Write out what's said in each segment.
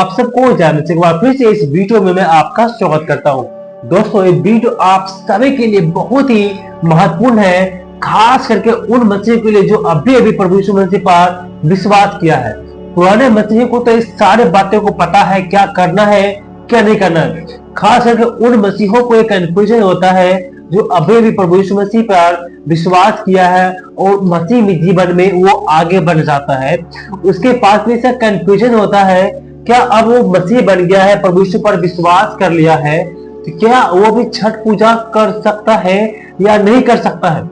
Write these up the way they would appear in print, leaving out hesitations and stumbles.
आप सबको जानने से एक बार फिर से इस वीडियो में मैं आपका स्वागत करता हूं। दोस्तों, ये वीडियो आप सभी के लिए बहुत ही महत्वपूर्ण है, खास करके उन मसीहियों के लिए जो अभी अभी प्रभु यीशु मसीह पर विश्वास किया है। पुराने मसीहियों को तो इस सारे बातों को पता है, क्या करना है क्या नहीं करना है। खास करके उन मसीहों को एक कंफ्यूजन होता है जो अभी भी प्रभु यीशु मसीह पर विश्वास किया है और मसीह में जीवन में वो आगे बढ़ जाता है। उसके पास में से कंफ्यूजन होता है, क्या अब वो मसीह बन गया है, प्रभु यीशु पर विश्वास कर लिया है, तो क्या वो भी छठ पूजा कर सकता है या नहीं कर सकता है।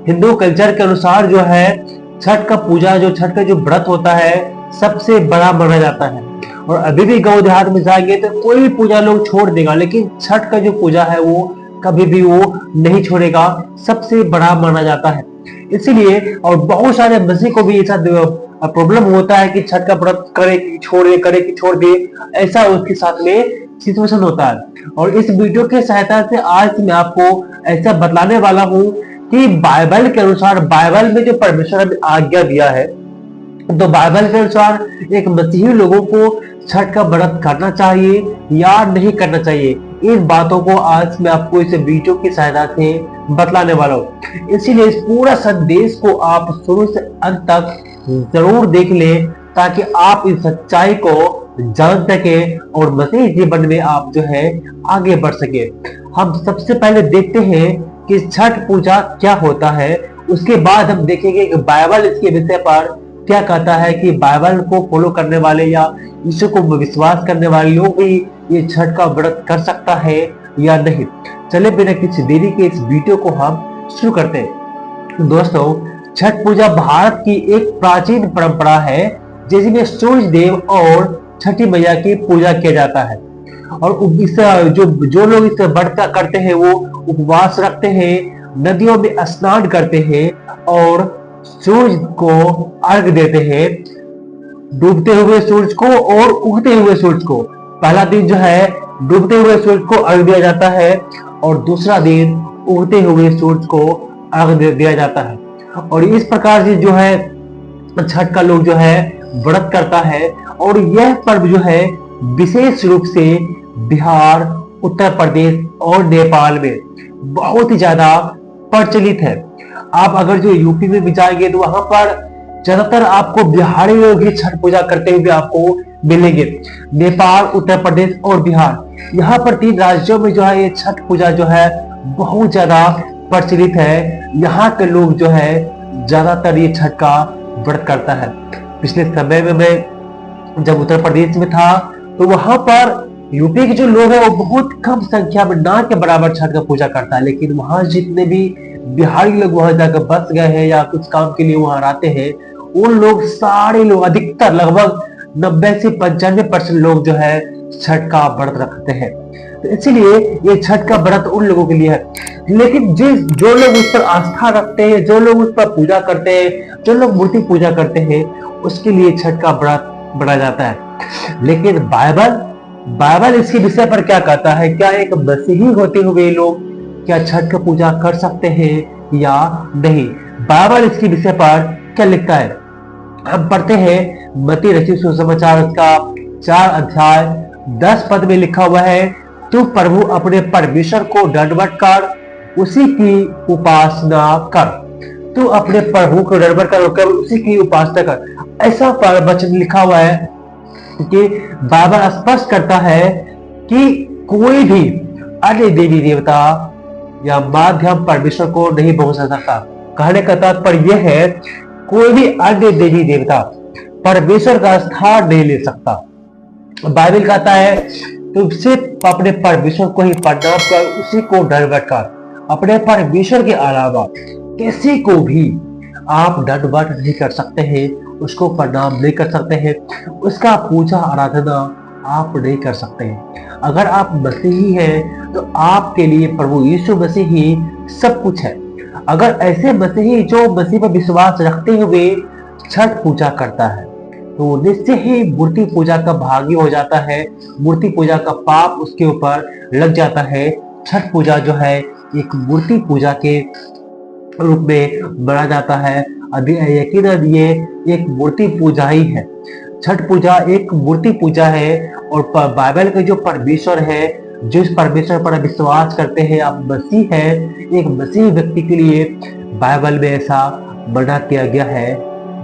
हिंदू कल्चर के अनुसार जो है छठ का जो व्रत होता है सबसे बड़ा माना जाता है। और अभी भी गांव देहात में जाएंगे तो कोई भी पूजा लोग छोड़ देगा, लेकिन छठ का जो पूजा है वो कभी भी वो नहीं छोड़ेगा, सबसे बड़ा माना जाता है। इसीलिए और बहुत सारे मसीह को भी ऐसा प्रॉब्लम होता है कि छठ का व्रत करे कि छोड़ दे, ऐसा उसके साथ में सिचुएशन होता है। और इस वीडियो के सहायता से आज मैं आपको ऐसा बतलाने वाला हूँ कि बाइबल के अनुसार, बाइबल में जो परमेश्वर ने आज्ञा दिया है, तो बाइबल के अनुसार एक मसीही लोगों को छठ का व्रत करना चाहिए या नहीं करना चाहिए। इन बातों को आज मैं आपको इस वीडियो की सहायता से बतलाने वाला हूँ। इसीलिए इस पूरा संदेश को आप शुरू से अंत तक जरूर देख लें ताकि आप इस सच्चाई को जान सके और मसीह जीवन में आप जो है आगे बढ़ सके। हम सबसे पहले देखते हैं कि छठ पूजा क्या होता है, उसके बाद हम देखेंगे कि बाइबल इसके विषय पर क्या कहता है कि बाइबल को फॉलो करने वाले या यीशु को विश्वास करने वाले लोग भी ये छठ का व्रत कर सकता है या नहीं। चले बिना किसी देरी के इस वीडियो को हम शुरू करते हैं। दोस्तों, छठ पूजा भारत की एक प्राचीन परंपरा है जिसमें सूर्य देव और छठी मैया की पूजा किया जाता है। और इस जो लोग इस व्रत करते हैं वो उपवास रखते हैं, नदियों में स्नान करते हैं और सूरज को अर्घ देते हैं, डूबते हुए सूरज को और उगते हुए सूरज को। पहला दिन जो है डूबते हुए सूरज को अर्घ दिया जाता है और दूसरा दिन उगते हुए सूरज को अर्घ दिया जाता है। और इस प्रकार से जो है छठ का लोग जो है व्रत करता है। और यह पर्व जो है विशेष रूप से बिहार, उत्तर प्रदेश और नेपाल में बहुत ही ज्यादा प्रचलित है। आप अगर जो यूपी में भी जाएंगे तो वहां पर ज्यादातर आपको बिहारी लोग ही छठ पूजा करते हुए आपको मिलेंगे। नेपाल, उत्तर प्रदेश और बिहार, यहाँ पर 3 राज्यों में जो है ये छठ पूजा जो है बहुत ज्यादा प्रचलित है। यहाँ के लोग जो है ज्यादातर ये छठ का व्रत करता है। पिछले समय में मैं जब उत्तर प्रदेश में था तो वहां पर यूपी के जो लोग हैं वो बहुत कम संख्या में, ना के बराबर छठ का पूजा करता है। लेकिन वहां जितने भी बिहारी लोग वहां जाकर बस गए हैं या कुछ काम के लिए वहां आते हैं, उन लोग सारे लोग, अधिकतर लगभग 90 से 95% लोग जो है छठ का व्रत रखते हैं। तो इसीलिए ये छठ का व्रत उन लोगों के लिए है। लेकिन जो लोग उस पर आस्था रखते हैं, जो लोग उस पर पूजा करते हैं, जो लोग मूर्ति पूजा करते हैं, उसके लिए छठ का व्रत बढ़ा जाता है। लेकिन बाइबल इसके विषय पर क्या कहता है? क्या एक मसीही होते हुए लोग क्या छठ का पूजा कर सकते हैं या नहीं? बाइबल इसके विषय पर क्या लिखता है हम पढ़ते हैं। मत्ती रचित सुसमाचार उसका 4 अध्याय 10 पद में लिखा हुआ है, तू प्रभु अपने परमेश्वर को दंडवत कर, उसी की उपासना कर। तू अपने प्रभु को दंडवत कर, उसी की उपासना कर। ऐसा पर वचन लिखा हुआ है कि बाइबल स्पष्ट करता है कि कोई भी अन्य देवी देवता या माध्यम परमेश्वर को नहीं पहुंच सकता। कहने का तात्पर्य यह है, कोई भी अन्य देवी देवता परमेश्वर का स्थान नहीं ले सकता। बाइबल कहता है तुम सिर्फ अपने परमेश्वर को ही प्रणाम कर, उसी को दंडवत कर। अपने परमेश्वर के अलावा किसी को भी आप दंडवत नहीं कर सकते हैं, उसको प्रणाम नहीं कर सकते हैं, उसका पूजा आराधना आप नहीं कर सकते हैं। अगर आप मसीही हैं तो आपके लिए प्रभु यीशु मसीह ही सब कुछ है। अगर ऐसे मसीही जो मसीह पर विश्वास रखते हुए छठ पूजा करता है तो निश्चय ही मूर्ति पूजा का भागी हो जाता है, मूर्ति पूजा का पाप उसके ऊपर लग जाता है। छठ पूजा जो है एक मूर्ति पूजा के रूप में माना जाता है। यकीनन ये एक मूर्ति पूजा ही है। छठ पूजा एक मूर्ति पूजा है और बाइबल के जो परमेश्वर है, जिस परमेश्वर पर विश्वास करते हैं आप मसीह है, एक मसीह व्यक्ति के लिए बाइबल में ऐसा मना किया गया है,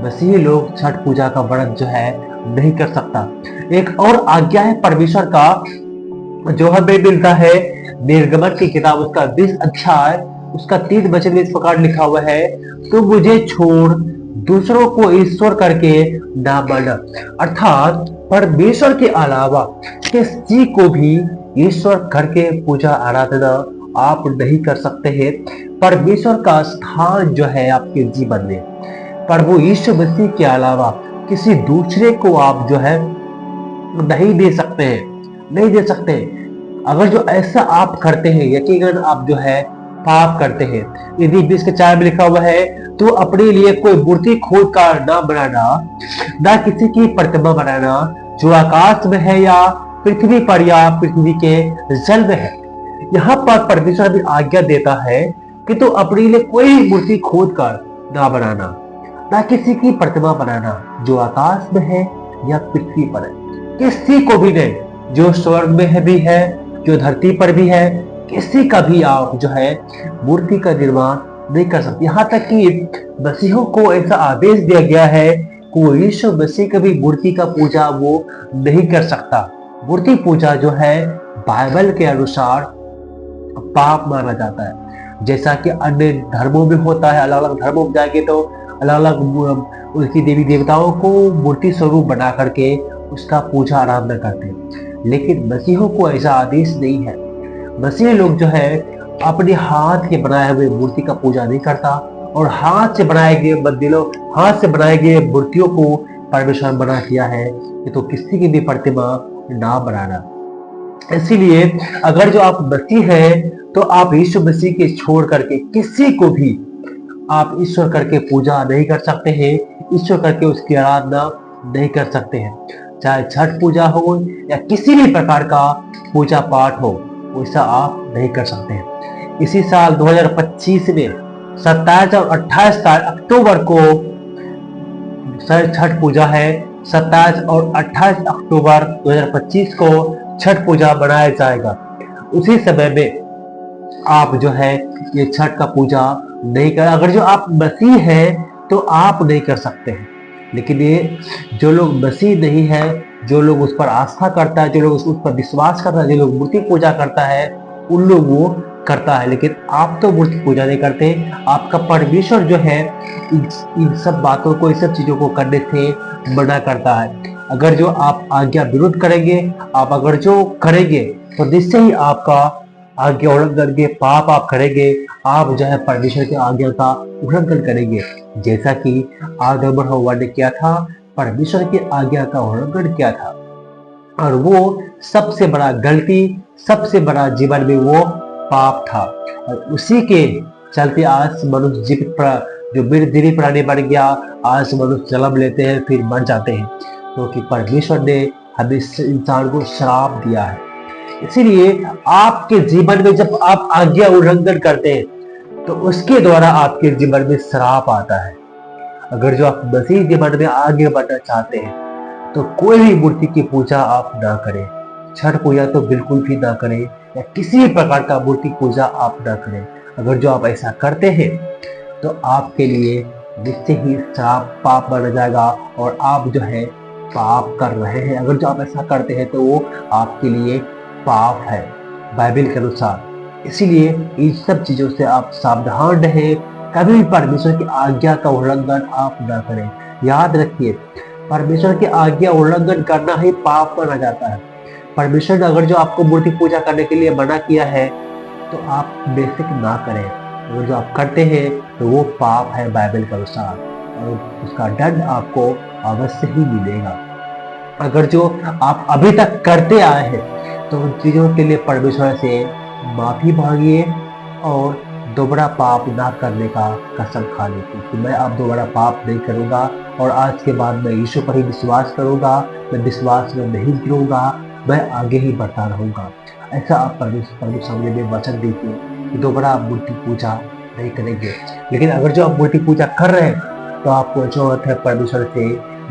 मसीही लोग छठ पूजा का व्रत जो है नहीं कर सकता। एक और आज्ञा है परमेश्वर का जो हमें मिलता है निर्गमन की किताब उसका 20 अध्याय उसका 3 वचन में इस प्रकार लिखा हुआ है, तो मुझे छोड़ दूसरों को ईश्वर करके ना माना। अर्थात परमेश्वर के अलावा किसी को भी ईश्वर करके पूजा आराधना आप नहीं कर सकते हैं। परमेश्वर का स्थान जो है आपके जीवन में प्रभु यीशु मसीह के अलावा किसी दूसरे को आप जो है नहीं दे सकते हैं, नहीं दे सकते। अगर जो ऐसा आप करते हैं यकीनन आप जो है पाप करते हैं। यदि 20 के 4 में लिखा हुआ है, तो अपने लिए कोई मूर्ति खोद कर ना बनाना, ना किसी की प्रतिमा बनाना जो आकाश में है या पृथ्वी पर या पृथ्वी के जल में है। यहाँ पर परमेश्वर भी आज्ञा देता है कि तो अपने लिए कोई मूर्ति खोद कर ना बनाना, ना किसी की प्रतिमा बनाना जो आकाश में है या पृथ्वी पर है, किसी को भी नहीं, जो स्वर्ग में है भी है, जो धरती पर भी है, किसी का भी आप जो है मूर्ति का निर्माण नहीं कर सकते। यहाँ तक कि मसीहों को ऐसा आदेश दिया गया है कि वो यीशु मसीह का भी मूर्ति का पूजा वो नहीं कर सकता। मूर्ति पूजा जो है बाइबल के अनुसार पाप माना जाता है, जैसा कि अन्य धर्मों में होता है। अलग अलग धर्मों में जाएंगे तो अलग अलग उनकी देवी देवताओं को मूर्ति स्वरूप बना करके उसका पूजा आराधना करते हैं, लेकिन मसीहों को ऐसा आदेश नहीं है। मसीह लोग जो है अपने हाथ के बनाए हुए मूर्ति का पूजा नहीं करता, और हाथ से बनाए गए मंदिरों, हाथ से बनाए गए मूर्तियों को परमेश्वर मना किया है कि तो किसी की भी प्रतिमा ना बनाना। इसीलिए अगर जो आप मसीह है तो आप यीशु मसीह के छोड़ करके किसी को भी आप ईश्वर करके पूजा नहीं कर सकते हैं, ईश्वर करके उसकी आराधना नहीं कर सकते हैं। चाहे छठ पूजा हो या किसी भी प्रकार का पूजा पाठ हो, वैसा आप नहीं कर सकते हैं। इसी साल 2025 में 27 और 28 अक्टूबर को छठ पूजा है। 27 और 28 अक्टूबर 2025 को छठ पूजा मनाया जाएगा। उसी समय में आप जो है ये छठ का पूजा नहीं कर, अगर जो आप मसीह है तो आप नहीं कर सकते हैं। लेकिन ये जो लोग मसीह नहीं है, जो लोग उस पर आस्था करता है, जो लोग उस पर विश्वास करता है, जो लोग मूर्ति पूजा करता है, उन लोग वो करता है। लेकिन आप तो मूर्ति पूजा नहीं करते। आपका परमेश्वर जो है इन सब बातों को, इन सब चीजों को करने से मना करता है। अगर जो आप आज्ञा विरुद्ध करेंगे, आप अगर जो करेंगे तो निश्चय ही आपका आज्ञा उल्लंघन के पाप आप करेंगे, आप जो है परमेश्वर की आज्ञा का उल्लंघन करेंगे, जैसा कि आदम और हव्वा ने किया था। परमेश्वर की आज्ञा का उल्लंघन किया था, और वो सबसे बड़ा गलती, सबसे बड़ा जीवन में वो पाप था। और उसी के चलते आज मनुष्य जीवित जो धीरे प्राणी बन गया, आज मनुष्य जन्म लेते हैं फिर मर जाते हैं, क्योंकि परमेश्वर ने हमें इंसान को श्राप दिया है। इसीलिए आपके जीवन में जब आप आज्ञा उल्लंघन करते हैं तो उसके द्वारा आपके जीवन में श्राप आता है। अगर जो आप मसीह जीवन में आगे बढ़ना चाहते हैं तो कोई भी मूर्ति की पूजा आप ना करें, छठ पूजा तो बिल्कुल भी ना करें, या किसी भी प्रकार का मूर्ति पूजा आप ना करें। अगर जो आप ऐसा करते हैं तो आपके लिए निश्चय ही श्राप पाप बन जाएगा, और आप जो है पाप कर रहे हैं। अगर जो आप ऐसा करते हैं तो वो आपके लिए पाप है बाइबल के अनुसार। इसीलिए इन सब चीजों से आप सावधान रहें, कभी भी परमेश्वर की आज्ञा का उल्लंघन आप ना करें। याद रखिए, परमेश्वर की आज्ञा उल्लंघन करना ही पाप माना जाता है। परमेश्वर ने अगर जो आपको मूर्ति पूजा करने के लिए मना किया है तो आप बेसिक ना करें। अगर जो आप करते हैं तो वो पाप है बाइबल के अनुसार, और उसका दंड आपको अवश्य ही मिलेगा। अगर जो आप अभी तक करते आए हैं तो उन चीजों के लिए परमेश्वर से माफी मांगिए, और दोबारा पाप ना करने का कसम खा लीजिए कि मैं अब दोबारा पाप नहीं करूंगा, और आज के बाद मैं यीशु पर ही विश्वास करूंगा, मैं विश्वास में नहीं गिरूंगा, मैं आगे ही बढ़ता रहूंगा। ऐसा आप परमेश्वर के सामने में वचन दीजिए कि दोबारा आप मूर्ति पूजा नहीं करेंगे। लेकिन अगर जो आप मूर्ति पूजा कर रहे हैं तो आपको जरूरत है परमेश्वर से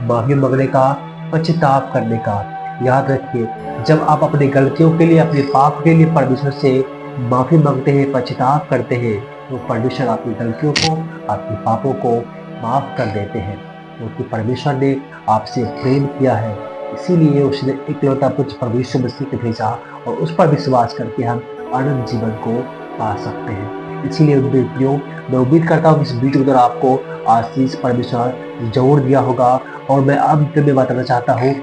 माफी मांगने का, पश्चाताप करने का, याद रखिए, जब आप अपनी गलतियों के लिए, अपने पाप के लिए परमेश्वर से माफी मांगते हैं, पश्चाताप करते हैं, तो परमेश्वर आपकी गलतियों को, आपके पापों को माफ कर देते हैं, क्योंकि परमेश्वर ने आपसे प्रेम किया है। इसीलिए उसने इकलौता पुत्र प्रभु यीशु मसीह को भेजा और उस पर विश्वास करके हम अनंत जीवन को पा सकते हैं। इसीलिए वीडियो, मैं उम्मीद करता हूँ कि इस वीडियो के द्वारा आपको आशीष परमेश्वर जरूर दिया होगा। और मैं अंत में बताना चाहता हूँ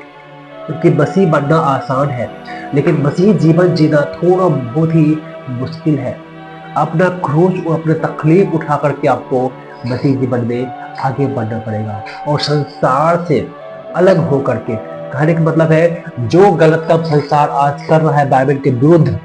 कि मसीह बनना आसान है, लेकिन मसीह जीवन जीना थोड़ा बहुत ही मुश्किल है। अपना क्रूस और अपने तकलीफ उठा करके आपको मसीह जीवन में आगे बढ़ना पड़ेगा और संसार से अलग हो करके, कहने का मतलब है जो गलत काम संसार आज कर रहा है बाइबल के विरुद्ध,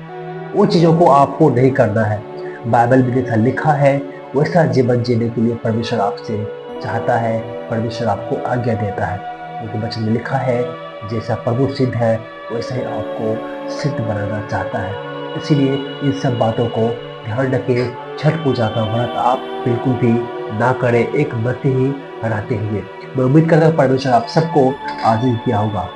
वो चीजों को आपको नहीं करना है। बाइबल में जैसा लिखा है वैसा जीवन जीने के लिए परमेश्वर आपसे चाहता है, परमेश्वर आपको आज्ञा देता है, क्योंकि वचन में लिखा है जैसा प्रभु सिद्ध है वैसा ही आपको सिद्ध बनाना चाहता है। इसीलिए इन सब बातों को ध्यान रखें। छठ पूजा का व्रत आप बिल्कुल भी ना करें, एक मसीही रहते हुए। मैं उम्मीद करता हूँ परमेश्वर आप सबको आशीष दिया होगा।